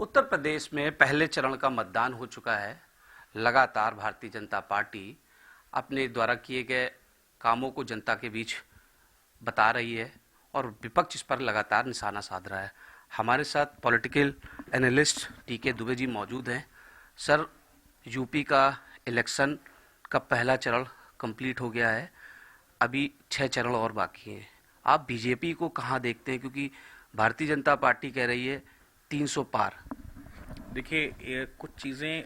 उत्तर प्रदेश में पहले चरण का मतदान हो चुका है। लगातार भारतीय जनता पार्टी अपने द्वारा किए गए कामों को जनता के बीच बता रही है और विपक्ष इस पर लगातार निशाना साध रहा है। हमारे साथ पॉलिटिकल एनालिस्ट टीके दुबे जी मौजूद हैं। सर, यूपी का इलेक्शन का पहला चरण कंप्लीट हो गया है, अभी 6 चरण और बाकी हैं। आप बीजेपी को कहाँ देखते हैं, क्योंकि भारतीय जनता पार्टी कह रही है 300 पार। देखिए, ये कुछ चीज़ें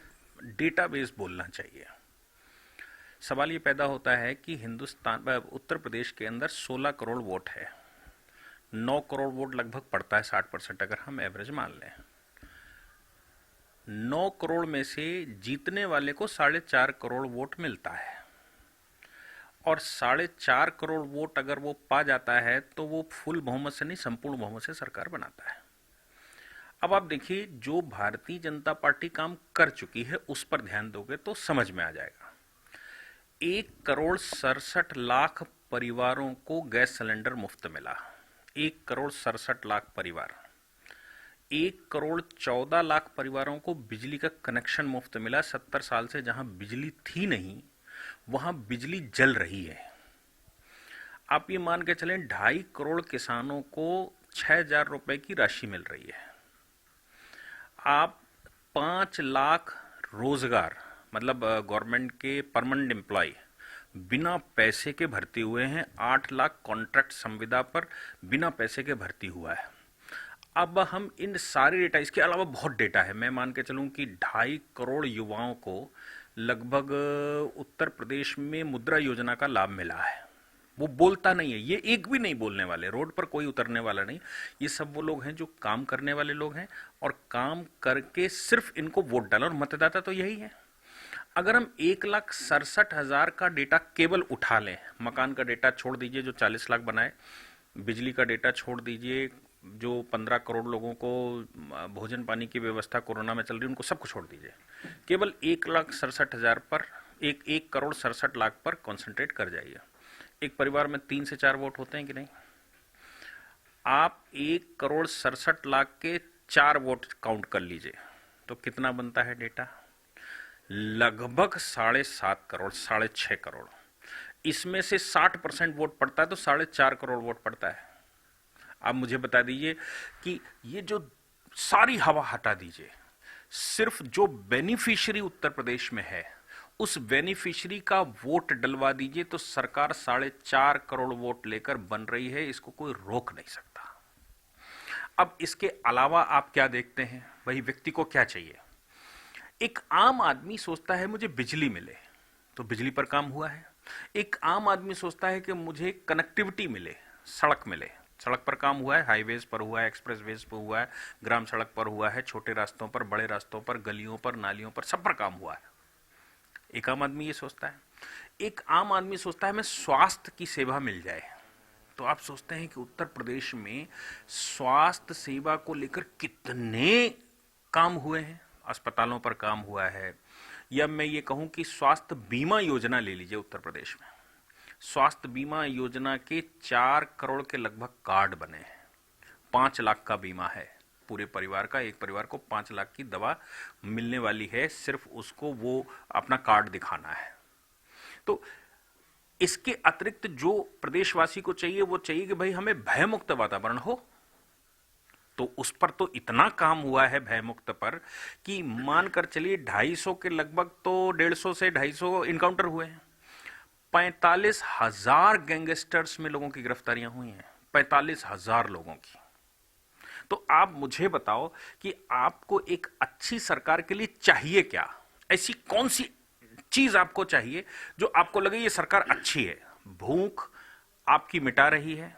डेटाबेस बोलना चाहिए। सवाल ये पैदा होता है कि उत्तर प्रदेश के अंदर 16 करोड़ वोट है। 9 करोड़ वोट लगभग पड़ता है, 60% अगर हम एवरेज मान लें। 9 करोड़ में से जीतने वाले को 4.5 करोड़ वोट मिलता है, और 4.5 करोड़ वोट अगर वो पा जाता है तो वो फुल बहुमत से नहीं, संपूर्ण बहुमत से सरकार बनाता है। अब आप देखिए, जो भारतीय जनता पार्टी काम कर चुकी है उस पर ध्यान दोगे तो समझ में आ जाएगा। 1,67,00,000 परिवारों को गैस सिलेंडर मुफ्त मिला। 1,67,00,000 परिवार। 1,14,00,000 परिवारों को बिजली का कनेक्शन मुफ्त मिला। 70 साल से जहां बिजली थी नहीं, वहां बिजली जल रही है। आप ये मान के चलें, 2.5 करोड़ किसानों को 6,000 रुपए की राशि मिल रही है। आप 5 लाख रोजगार, मतलब गवर्नमेंट के परमानेंट एम्प्लॉय बिना पैसे के भर्ती हुए हैं। 8 लाख कॉन्ट्रैक्ट संविदा पर बिना पैसे के भर्ती हुआ है। अब हम इन सारे डेटा, इसके अलावा बहुत डेटा है, मैं मान के चलूं कि 2.5 करोड़ युवाओं को लगभग उत्तर प्रदेश में मुद्रा योजना का लाभ मिला है। वो बोलता नहीं है, ये एक भी नहीं बोलने वाले, रोड पर कोई उतरने वाला नहीं। ये सब वो लोग हैं जो काम करने वाले लोग हैं, और काम करके सिर्फ इनको वोट डाला। और मतदाता तो यही है। अगर हम 1,67,000 का डेटा केवल उठा लें, मकान का डेटा छोड़ दीजिए जो 40 लाख बनाए, बिजली का डेटा छोड़ दीजिए, जो 15 करोड़ लोगों को भोजन पानी की व्यवस्था कोरोना में चल रही है उनको सबको छोड़ दीजिए, केवल 1,67,000 पर, 1,67,00,000 पर कॉन्सेंट्रेट कर जाइए। एक परिवार में 3 से 4 वोट होते हैं कि नहीं? आप 1,67,00,000 के 4 वोट काउंट कर लीजिए तो कितना बनता है डेटा? लगभग 7.5 करोड़, 6.5 करोड़। इसमें से 60% वोट पड़ता है तो 4.5 करोड़ वोट पड़ता है। आप मुझे बता दीजिए कि ये जो सारी हवा हटा दीजिए, सिर्फ जो बेनिफिशियरी उत्तर प्रदेश में है उस बेनिफिशियरी का वोट डलवा दीजिए तो सरकार 4.5 करोड़ वोट लेकर बन रही है। इसको कोई रोक नहीं सकता। अब इसके अलावा आप क्या देखते हैं? वही व्यक्ति को क्या चाहिए? एक आम आदमी सोचता है मुझे बिजली मिले, तो बिजली पर काम हुआ है। एक आम आदमी सोचता है कि मुझे कनेक्टिविटी मिले, सड़क मिले, सड़क पर काम हुआ है। हाईवेज पर हुआ है, एक्सप्रेसवेज पर हुआ है, ग्राम सड़क पर हुआ है, छोटे रास्तों पर, बड़े रास्तों पर, गलियों पर, नालियों पर, सब पर काम हुआ है। एक आम आदमी ये सोचता है। एक आम आदमी सोचता है हमें स्वास्थ्य की सेवा मिल जाए। तो आप सोचते हैं कि उत्तर प्रदेश में स्वास्थ्य सेवा को लेकर कितने काम हुए हैं। अस्पतालों पर काम हुआ है, या मैं ये कहूं कि स्वास्थ्य बीमा योजना ले लीजिए उत्तर प्रदेश में। स्वास्थ्य बीमा योजना के 4 करोड़ के लगभग कार्ड बने हैं। 5 लाख का बीमा है पूरे परिवार का। एक परिवार को 5 लाख की दवा मिलने वाली है, सिर्फ उसको वो अपना कार्ड दिखाना है। तो इसके अतिरिक्त जो प्रदेशवासी को चाहिए वो चाहिए कि भाई हमें भयमुक्त वातावरण हो। तो उस पर तो इतना काम हुआ है भयमुक्त पर कि मानकर चलिए 250 के लगभग, तो 150 से 250 इनकाउंटर हुए हैं। 45,000 गैंगस्टर्स में लोगों की गिरफ्तारियां हुई हैं, 45,000 लोगों की। तो आप मुझे बताओ कि आपको एक अच्छी सरकार के लिए चाहिए क्या? ऐसी कौन सी चीज आपको चाहिए जो आपको लगे ये सरकार अच्छी है? भूख आपकी मिटा रही है,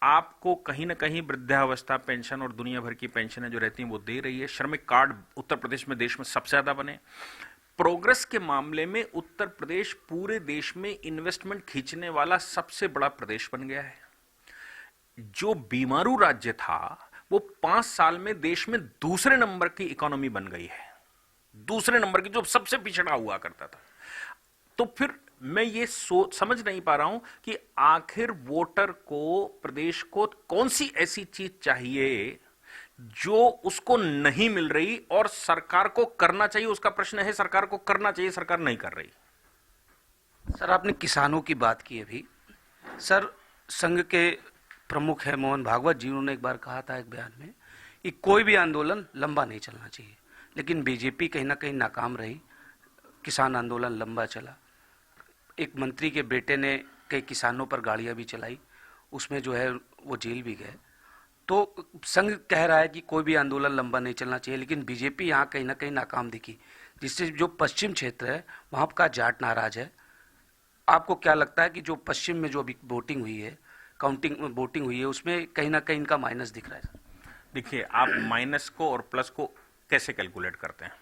आपको कहीं ना कहीं वृद्धावस्था पेंशन और दुनिया भर की पेंशनें जो रहती हैं वो दे रही है। श्रमिक कार्ड उत्तर प्रदेश में देश में सबसे ज्यादा बने। प्रोग्रेस के मामले में उत्तर प्रदेश पूरे देश में इन्वेस्टमेंट खींचने वाला सबसे बड़ा प्रदेश बन गया है। जो बीमारू राज्य था वो 5 साल में देश में दूसरे नंबर की इकोनॉमी बन गई है, दूसरे नंबर की, जो सबसे पिछड़ा हुआ करता था। तो फिर मैं ये समझ नहीं पा रहा हूं कि आखिर वोटर को, प्रदेश को कौन सी ऐसी चीज चाहिए जो उसको नहीं मिल रही और सरकार को करना चाहिए, उसका प्रश्न है सरकार को करना चाहिए, सरकार नहीं कर रही। सर, आपने किसानों की बात की अभी। सर, संघ के प्रमुख है मोहन भागवत जी, उन्होंने एक बार कहा था एक बयान में कि कोई भी आंदोलन लंबा नहीं चलना चाहिए, लेकिन बीजेपी कहीं ना कहीं नाकाम रही, किसान आंदोलन लंबा चला। एक मंत्री के बेटे ने कई किसानों पर गाड़ियां भी चलाई, उसमें जो है वो जेल भी गए। तो संघ कह रहा है कि कोई भी आंदोलन लंबा नहीं चलना चाहिए, लेकिन बीजेपी यहाँ कहीं ना कहीं नाकाम दिखी, जिससे जो पश्चिम क्षेत्र है वहाँ का जाट नाराज है। आपको क्या लगता है कि जो पश्चिम में जो अभी वोटिंग हुई है, काउंटिंग वोटिंग हुई है, उसमें कहीं ना कहीं इनका माइनस दिख रहा है? देखिए, आप माइनस को और प्लस को कैसे कैलकुलेट करते हैं?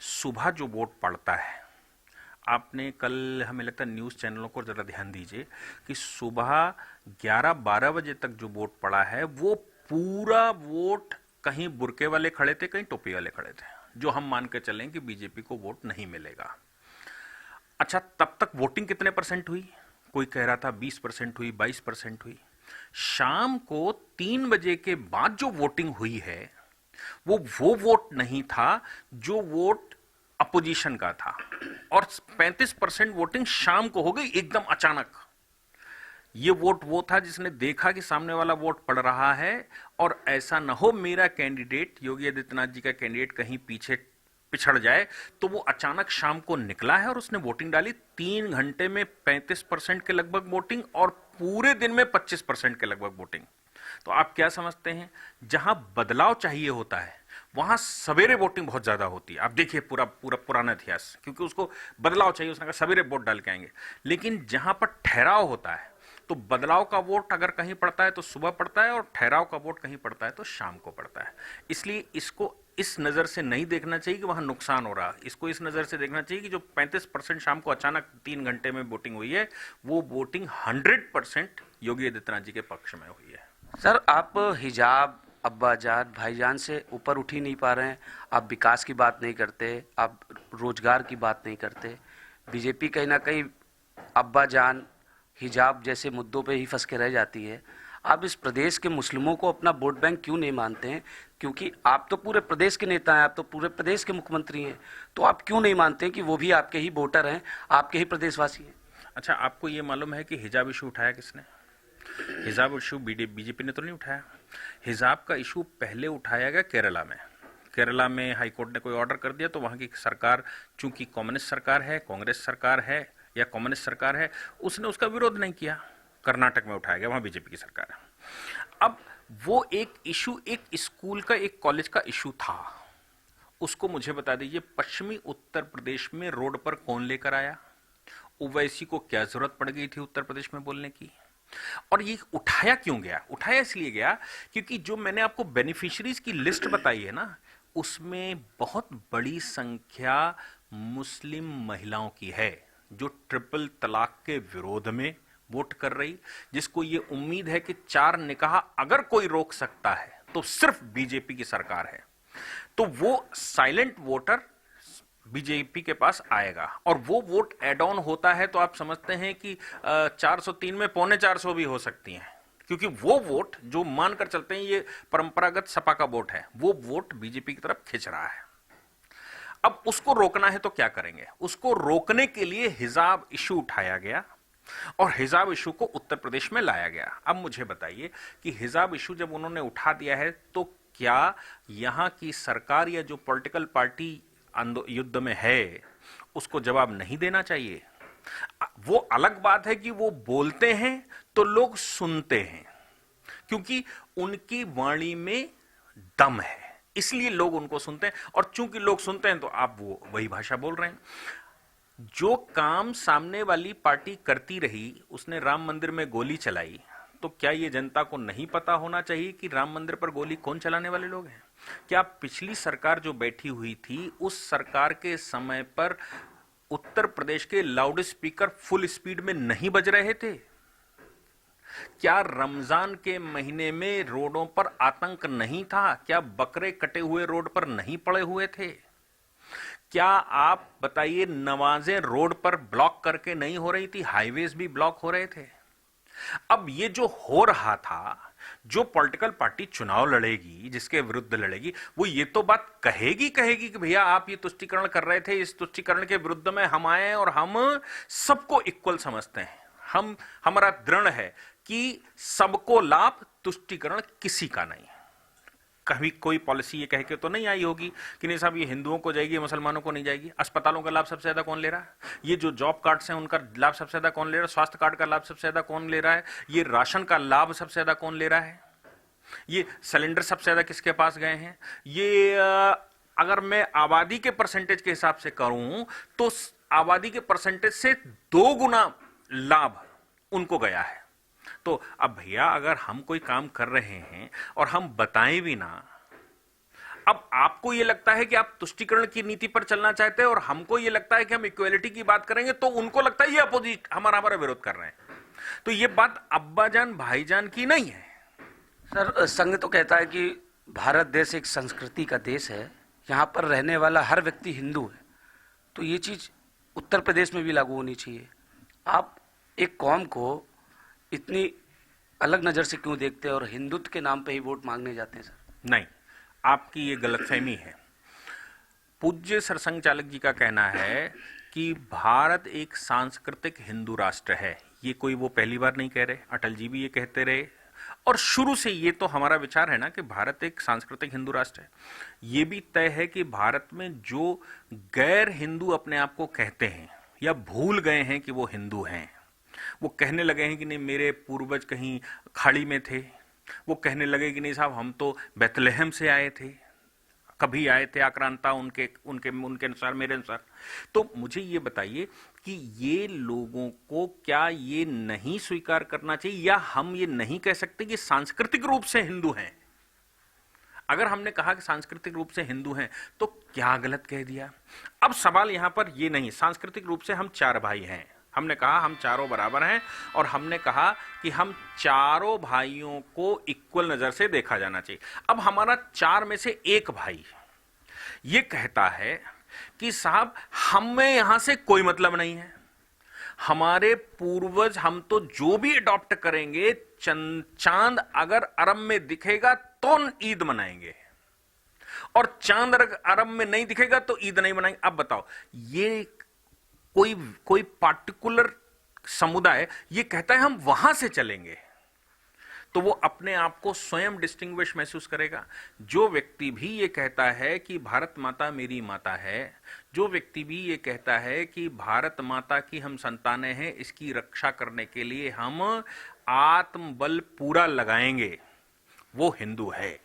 सुबह जो वोट पड़ता है, आपने कल हमें लगता है न्यूज़ चैनलों को ज़रा ध्यान दीजिए कि सुबह 11-12 बजे तक जो वोट पड़ा है वो पूरा वोट कहीं बुरके वाले खड़े थे, कहीं टोपी वाले खड़े थे, जो हम मान के चलें कि बीजेपी को वोट नहीं मिलेगा। अच्छा, तब तक वोटिंग कितने परसेंट हुई? कोई कह रहा था 20% हुई, 22% हुई। शाम को 3 बजे के बाद जो वोटिंग हुई है वो वोट नहीं था जो वोट अपोजिशन का था, और 35% वोटिंग शाम को हो गई एकदम अचानक। ये वोट वो था जिसने देखा कि सामने वाला वोट पड़ रहा है और ऐसा ना हो मेरा कैंडिडेट योगी आदित्यनाथ जी का कैंडिडेट कहीं पीछे पिछड़ जाए, तो वो अचानक शाम को निकला है और उसने वोटिंग डाली। 3 घंटे में 35% के लगभग वोटिंग और पूरे दिन में 25% के लगभग वोटिंग। तो आप क्या समझते हैं, जहां बदलाव चाहिए होता है वहां सवेरे वोटिंग बहुत ज्यादा होती है। आप देखिए पूरा पूरा पुराना इतिहास, क्योंकि उसको बदलाव चाहिए, उसने कहा सवेरे वोट डाल के आएंगे। लेकिन जहां पर ठहराव होता है तो बदलाव का वोट अगर कहीं पड़ता है तो सुबह पड़ता है, और ठहराव का वोट कहीं पड़ता है तो शाम को पड़ता है। इसलिए इसको इस नजर से नहीं देखना चाहिए कि वहां नुकसान हो रहा, इसको इस नजर से देखना चाहिए कि जो 35% शाम को अचानक 3 घंटे में वोटिंग हुई है, वो वोटिंग 100% योगी आदित्यनाथ जी के पक्ष में हुई है। सर, आप हिजाब, अब्बाजान, भाईजान से ऊपर उठ ही नहीं पा रहे हैं। आप विकास की बात नहीं करते, आप रोजगार की बात नहीं करते। बीजेपी कहीं ना कहीं अब्बाजान, हिजाब जैसे मुद्दों पे ही फंस के रह जाती है। आप इस प्रदेश के मुस्लिमों को अपना वोट बैंक क्यों नहीं मानते हैं? क्योंकि आप तो पूरे प्रदेश के नेता हैं, आप तो पूरे प्रदेश के मुख्यमंत्री हैं, तो आप क्यों नहीं मानते हैं कि वो भी आपके ही वोटर हैं, आपके ही प्रदेशवासी हैं? अच्छा, आपको ये मालूम है कि हिजाब इशू उठाया किसने? हिजाब इशू बीजेपी ने तो नहीं उठाया। हिजाब का इशू पहले उठाया गया केरला में। केरला में हाईकोर्ट ने कोई ऑर्डर कर दिया तो वहां की सरकार, चूंकि कम्युनिस्ट सरकार है, कांग्रेस सरकार है या कम्युनिस्ट सरकार है, उसने उसका विरोध नहीं किया। कर्नाटक में उठाया गया, वहां बीजेपी की सरकार है। अब वो एक इशू, एक स्कूल का, एक कॉलेज का इशू था, उसको मुझे बता दीजिए पश्चिमी उत्तर प्रदेश में रोड पर कौन लेकर आया? ओवैसी को क्या जरूरत पड़ गई थी उत्तर प्रदेश में बोलने की? और ये उठाया क्यों गया? उठाया इसलिए गया क्योंकि जो मैंने आपको बेनिफिशियरीज की लिस्ट बताई है ना, उसमें बहुत बड़ी संख्या मुस्लिम महिलाओं की है जो ट्रिपल तलाक के विरोध में वोट कर रही, जिसको ये उम्मीद है कि 4 निकाह अगर कोई रोक सकता है तो सिर्फ बीजेपी की सरकार है। तो वो साइलेंट वोटर बीजेपी के पास आएगा, और वो वोट एड ऑन होता है तो आप समझते हैं कि 403 में 425 भी हो सकती हैं, क्योंकि वो वोट जो मानकर चलते हैं ये परंपरागत सपा का वोट है, वो वोट बीजेपी की तरफ खिंच रहा है। अब उसको रोकना है तो क्या करेंगे? उसको रोकने के लिए हिजाब इशू उठाया गया और हिजाब इशू को उत्तर प्रदेश में लाया गया। अब मुझे बताइए कि हिजाब इशू जब उन्होंने उठा दिया है तो क्या यहां की सरकार या जो पॉलिटिकल पार्टी युद्ध में है उसको जवाब नहीं देना चाहिए? वो अलग बात है कि वो बोलते हैं तो लोग सुनते हैं, क्योंकि उनकी वाणी में दम है, इसलिए लोग उनको सुनते हैं, और चूंकि लोग सुनते हैं तो आप वो वही भाषा बोल रहे हैं। जो काम सामने वाली पार्टी करती रही, उसने राम मंदिर में गोली चलाई, तो क्या ये जनता को नहीं पता होना चाहिए कि राम मंदिर पर गोली कौन चलाने वाले लोग हैं? क्या पिछली सरकार जो बैठी हुई थी उस सरकार के समय पर उत्तर प्रदेश के लाउड स्पीकर फुल स्पीड में नहीं बज रहे थे? क्या रमजान के महीने में रोडों पर आतंक नहीं था? क्या बकरे कटे हुए रोड पर नहीं पड़े हुए थे? क्या आप बताइए नमाजें रोड पर ब्लॉक करके नहीं हो रही थी? हाईवेज भी ब्लॉक हो रहे थे। अब ये जो हो रहा था, जो पॉलिटिकल पार्टी चुनाव लड़ेगी, जिसके विरुद्ध लड़ेगी, वो ये तो बात कहेगी कहेगी कि भैया आप ये तुष्टीकरण कर रहे थे, इस तुष्टीकरण के विरुद्ध में हम आए और हम सबको इक्वल समझते हैं। हमारा दृढ़ है कि सबको लाभ, तुष्टीकरण किसी का नहीं। कभी कोई पॉलिसी ये कह के तो नहीं आई होगी कि नहीं साहब ये हिंदुओं को जाएगी, मुसलमानों को नहीं जाएगी। अस्पतालों का लाभ सबसे ज्यादा कौन ले रहा है? ये जो जॉब कार्ड्स हैं उनका लाभ सबसे ज्यादा कौन ले रहा है? स्वास्थ्य कार्ड का लाभ सबसे ज्यादा कौन ले रहा है? ये राशन का लाभ सबसे ज्यादा कौन ले रहा है? ये सिलेंडर सबसे ज्यादा किसके पास गए हैं? ये अगर मैं आबादी के परसेंटेज के हिसाब से करूं तो आबादी के परसेंटेज से 2 गुना लाभ उनको गया है। तो अब भैया अगर हम कोई काम कर रहे हैं और हम बताएं भी ना, अब आपको ये लगता है कि आप तुष्टीकरण की नीति पर चलना चाहते हैं और हमको ये लगता है कि हम इक्वेलिटी की बात करेंगे, तो उनको लगता है ये अपोजिट हमारा विरोध कर रहे हैं। तो ये बात अब्बाजान भाईजान की नहीं है। सर, संघ तो कहता है कि भारत देश एक संस्कृति का देश है, यहाँ पर रहने वाला हर व्यक्ति हिंदू है, तो ये चीज उत्तर प्रदेश में भी लागू होनी चाहिए। आप एक कौम को इतनी अलग नजर से क्यों देखते हैं और हिंदुत्व के नाम पे ही वोट मांगने जाते हैं? सर नहीं, आपकी ये गलतफहमी है। पूज्य सरसंघ चालक जी का कहना है कि भारत एक सांस्कृतिक हिंदू राष्ट्र है। ये कोई वो पहली बार नहीं कह रहे, अटल जी भी ये कहते रहे और शुरू से ये तो हमारा विचार है ना कि भारत एक सांस्कृतिक हिंदू राष्ट्र है। ये भी तय है कि भारत में जो गैर हिंदू अपने आप को कहते हैं या भूल गए हैं कि वो हिंदू हैं, वो कहने लगे हैं कि नहीं मेरे पूर्वज कहीं खाड़ी में थे, वो कहने लगे कि नहीं साहब हम तो बेथलेहम से आए थे, कभी आए थे आक्रांता उनके उनके उनके अनुसार, मेरे अनुसार। तो मुझे ये बताइए कि ये लोगों को क्या ये नहीं स्वीकार करना चाहिए या हम ये नहीं कह सकते कि सांस्कृतिक रूप से हिंदू हैं? अगर हमने कहा कि सांस्कृतिक रूप से हिंदू हैं तो क्या गलत कह दिया? अब सवाल यहां पर ये नहीं, सांस्कृतिक रूप से हम 4 भाई हैं, हमने कहा हम चारों बराबर हैं और हमने कहा कि हम चारों भाइयों को इक्वल नजर से देखा जाना चाहिए। अब हमारा 4 में से एक भाई ये कहता है कि साहब हमें यहां से कोई मतलब नहीं है, हमारे पूर्वज हम तो जो भी अडॉप्ट करेंगे, चांद अगर अरब में दिखेगा तो ईद मनाएंगे और चांद अगर अरब में नहीं दिखेगा तो ईद नहीं मनाएंगे। अब बताओ, ये कोई पार्टिकुलर समुदाय ये कहता है हम वहां से चलेंगे तो वो अपने आप को स्वयं डिस्टिंग्विश महसूस करेगा। जो व्यक्ति भी ये कहता है कि भारत माता मेरी माता है, जो व्यक्ति भी ये कहता है कि भारत माता की हम संतानें हैं, इसकी रक्षा करने के लिए हम आत्मबल पूरा लगाएंगे, वो हिंदू है।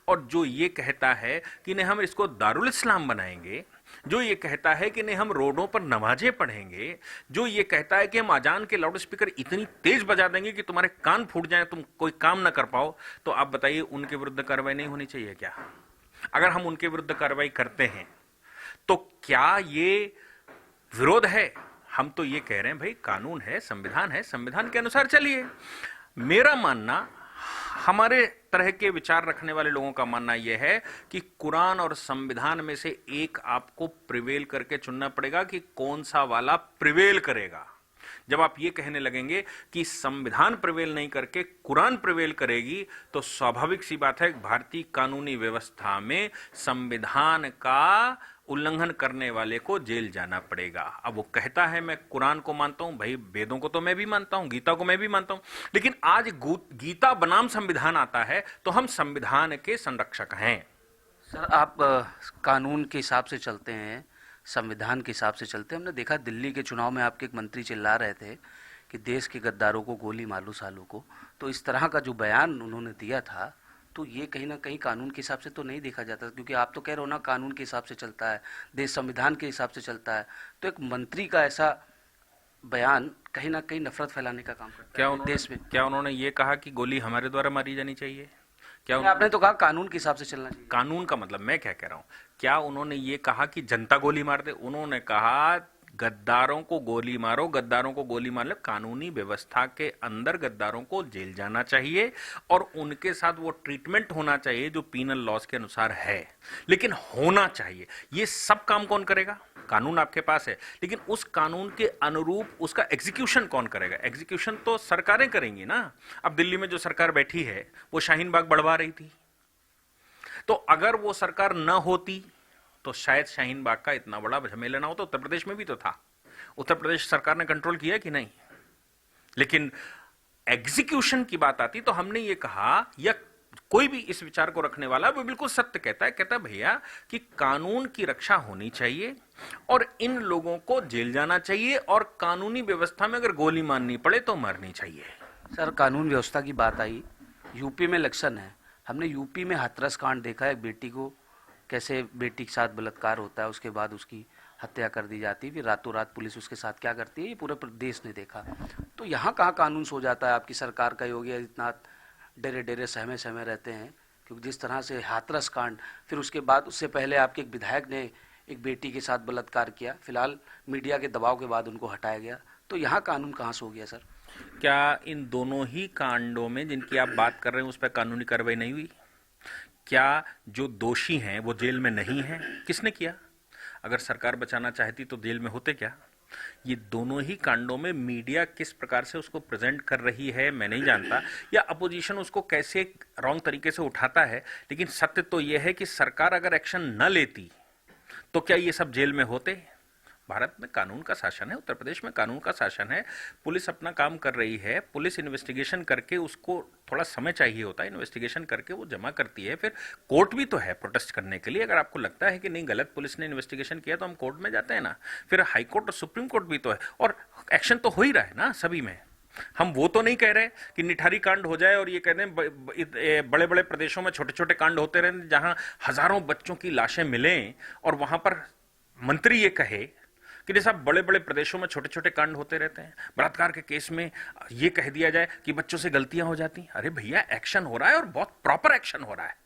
और जो ये कहता है कि नहीं हम इसको दारुल इस्लाम बनाएंगे, जो ये कहता है कि नहीं हम रोडों पर नमाजें पढ़ेंगे, जो ये कहता है कि हम अजान के लाउड स्पीकर इतनी तेज बजा देंगे कि तुम्हारे कान फूट जाएं, तुम कोई काम ना कर पाओ, तो आप बताइए उनके विरुद्ध कार्रवाई नहीं होनी चाहिए क्या? अगर हम उनके विरुद्ध कार्रवाई करते हैं तो क्या ये विरोध है? हम तो ये कह रहे हैं भाई कानून है, संविधान है, संविधान के अनुसार चलिए। मेरा मानना, हमारे तरह के विचार रखने वाले लोगों का मानना यह है कि कुरान और संविधान में से एक आपको प्रिवेल करके चुनना पड़ेगा कि कौन सा वाला प्रिवेल करेगा। जब आप ये कहने लगेंगे कि संविधान प्रिवेल नहीं करके कुरान प्रिवेल करेगी, तो स्वाभाविक सी बात है भारतीय कानूनी व्यवस्था में संविधान का उल्लंघन करने वाले को जेल जाना पड़ेगा। अब वो कहता है मैं कुरान को मानता हूं, भाई वेदों को तो मैं भी मानता हूं, गीता को मैं भी मानता हूं, लेकिन आज गीता बनाम संविधान आता है तो हम संविधान के संरक्षक हैं। सर, आप कानून के हिसाब से चलते हैं, संविधान के हिसाब से चलते हैं। हमने देखा दिल्ली के चुनाव में आपके एक मंत्री चिल्ला रहे थे कि देश के गद्दारों को गोली मार लो सालों को, तो इस तरह का जो बयान उन्होंने दिया था, तो ये कहीं ना कहीं कानून के हिसाब से तो नहीं देखा जाता, क्योंकि आप तो कह रहे हो ना कानून के हिसाब से चलता है, देश संविधान के हिसाब से चलता है, तो एक मंत्री का ऐसा बयान कहीं ना कहीं नफरत फैलाने का काम करता है देश में। क्या उन्होंने ये कहा कि गोली हमारे द्वारा मारी जानी चाहिए? क्या आपने तो कहा कानून के हिसाब से चलना चाहिए। कानून का मतलब मैं क्या कह रहा हूं, क्या उन्होंने ये कहा कि जनता गोली मार दे? उन्होंने कहा गद्दारों को गोली मारो, गद्दारों को गोली मार लो। कानूनी व्यवस्था के अंदर गद्दारों को जेल जाना चाहिए और उनके साथ वो ट्रीटमेंट होना चाहिए जो पीनल लॉज के अनुसार है, लेकिन होना चाहिए। ये सब काम कौन करेगा? कानून आपके पास है, लेकिन उस कानून के अनुरूप उसका एग्जीक्यूशन कौन करेगा? एग्जीक्यूशन तो सरकारें करेंगी ना। अब दिल्ली में जो सरकार बैठी है वो शाहीन बाग बढ़वा रही थी, तो अगर वो सरकार न होती तो शायद शाहीन बाग का इतना बड़ा झमेला ना हो। तो उत्तर प्रदेश में भी तो था, उत्तर प्रदेश सरकार ने कंट्रोल किया कि नहीं? लेकिन एग्जीक्यूशन की बात आती तो हमने ये कहा, या कोई भी इस विचार को रखने वाला वो बिल्कुल सत्य कहता है भैया कि कानून की रक्षा होनी चाहिए और इन लोगों को जेल जाना चाहिए और कानूनी व्यवस्था में अगर गोली मारनी पड़े तो मारनी चाहिए। सर, कानून व्यवस्था की बात आई, यूपी में इलेक्शन है, हमने यूपी में हाथरस कांड देखा है, बेटी को कैसे बेटी के साथ बलात्कार होता है, उसके बाद उसकी हत्या कर दी जाती है, फिर रातों रात पुलिस उसके साथ क्या करती है ये पूरे प्रदेश ने देखा। तो यहाँ कहाँ कानून सो जाता है? आपकी सरकार का योगी आदित्यनाथ डेरे डेरे सहमे सहमे रहते हैं, क्योंकि जिस तरह से हाथरस कांड, फिर उसके बाद उससे पहले आपके एक विधायक ने एक बेटी के साथ बलात्कार किया, फिलहाल मीडिया के दबाव के बाद उनको हटाया गया। तो यहाँ कानून कहाँ सो गया सर? क्या इन दोनों ही कांडों में जिनकी आप बात कर रहे हैं उस पर कानूनी कार्रवाई नहीं हुई? क्या जो दोषी हैं वो जेल में नहीं हैं? किसने किया? अगर सरकार बचाना चाहती तो जेल में होते क्या? ये दोनों ही कांडों में मीडिया किस प्रकार से उसको प्रेजेंट कर रही है मैं नहीं जानता, या अपोजिशन उसको कैसे रॉन्ग तरीके से उठाता है, लेकिन सत्य तो यह है कि सरकार अगर एक्शन न लेती तो क्या ये सब जेल में होते? भारत में कानून का शासन है, उत्तर प्रदेश में कानून का शासन है, पुलिस अपना काम कर रही है, पुलिस इन्वेस्टिगेशन करके, उसको थोड़ा समय चाहिए होता है, इन्वेस्टिगेशन करके वो जमा करती है, फिर कोर्ट भी तो है प्रोटेस्ट करने के लिए। अगर आपको लगता है कि नहीं गलत पुलिस ने इन्वेस्टिगेशन किया तो हम कोर्ट में जाते हैं ना, फिर हाई कोर्ट और सुप्रीम कोर्ट भी तो है, और एक्शन तो हो ही रहा है ना सभी में। हम वो तो नहीं कह रहे कि निठारी कांड हो जाए और ये कह दें बड़े बड़े प्रदेशों में छोटे छोटे कांड होते रहे जहां हजारों बच्चों की लाशें मिलें और वहां पर मंत्री ये कहे कि जैसा बड़े बड़े प्रदेशों में छोटे छोटे कांड होते रहते हैं, बलात्कार के केस में ये कह दिया जाए कि बच्चों से गलतियां हो जाती। अरे भैया, एक्शन हो रहा है और बहुत प्रॉपर एक्शन हो रहा है।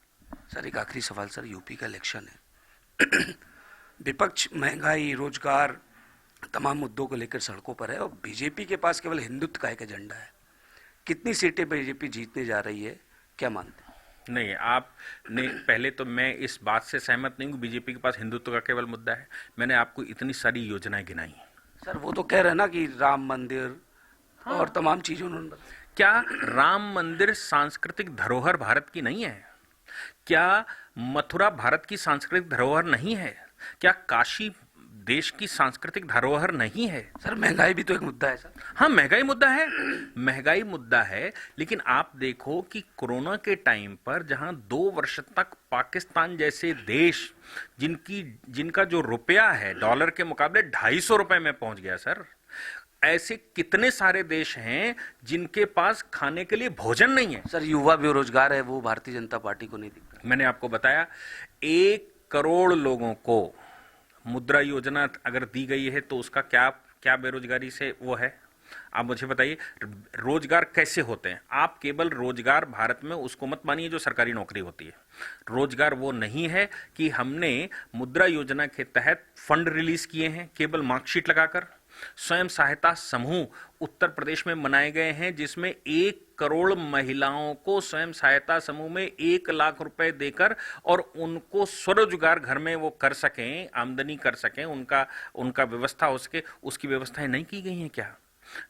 सर, एक आखिरी सवाल सर, यूपी का इलेक्शन है, विपक्ष महंगाई, रोजगार, तमाम मुद्दों को लेकर सड़कों पर है और बीजेपी के पास केवल हिंदुत्व का एक एजेंडा है। कितनी सीटें बीजेपी जीतने जा रही है, क्या मानते हैं? नहीं, आपने पहले तो मैं इस बात से सहमत नहीं हूं कि बीजेपी के पास हिंदुत्व का केवल मुद्दा है। मैंने आपको इतनी सारी योजनाएं गिनाई। सर, वो तो कह रहे हैं ना कि राम मंदिर और तमाम चीजों उन्होंने। क्या राम मंदिर सांस्कृतिक धरोहर भारत की नहीं है? क्या मथुरा भारत की सांस्कृतिक धरोहर नहीं है? क्या काशी देश की सांस्कृतिक धरोहर नहीं है? सर, महंगाई भी तो एक मुद्दा है सर। हाँ, महंगाई मुद्दा है, महंगाई मुद्दा है, लेकिन आप देखो कि कोरोना के टाइम पर जहां 2 वर्ष तक पाकिस्तान जैसे देश जिनका जो रुपया है डॉलर के मुकाबले 250 रुपए में पहुंच गया सर, ऐसे कितने सारे देश हैं जिनके पास खाने के लिए भोजन नहीं है। सर, युवा बेरोजगार है, वो भारतीय जनता पार्टी को नहीं दिखता। मैंने आपको बताया 1 करोड़ लोगों को मुद्रा योजना अगर दी गई है तो उसका क्या बेरोजगारी से वो है? आप मुझे बताइए, रोजगार कैसे होते हैं? आप केवल रोजगार भारत में उसको मत मानिए जो सरकारी नौकरी होती है। रोजगार वो नहीं है कि हमने मुद्रा योजना के तहत फंड रिलीज किए हैं केवल मार्कशीट लगाकर। स्वयं सहायता समूह उत्तर प्रदेश में बनाए गए हैं जिसमें 1 करोड़ महिलाओं को स्वयं सहायता समूह में 1 लाख रुपए देकर और उनको स्वरोजगार घर में वो कर सकें, आमदनी कर सकें, उनका व्यवस्था हो सके, उसकी व्यवस्थाएं नहीं की गई हैं क्या?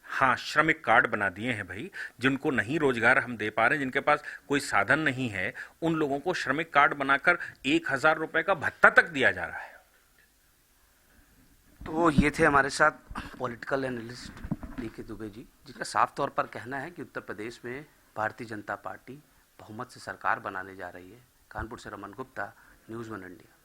हाँ, श्रमिक कार्ड बना दिए हैं भाई, जिनको नहीं रोजगार हम दे पा रहे, जिनके पास कोई साधन नहीं है, उन लोगों को श्रमिक कार्ड बनाकर 1000 रुपए का भत्ता तक दिया जा रहा है। तो ये थे हमारे साथ political analyst DK Dubey ji, जिनका साफ तौर पर कहना है कि उत्तर प्रदेश में भारतीय जनता पार्टी बहुमत से सरकार बनाने जा रही है। कानपुर से रमन गुप्ता, न्यूज़ 1 इंडिया।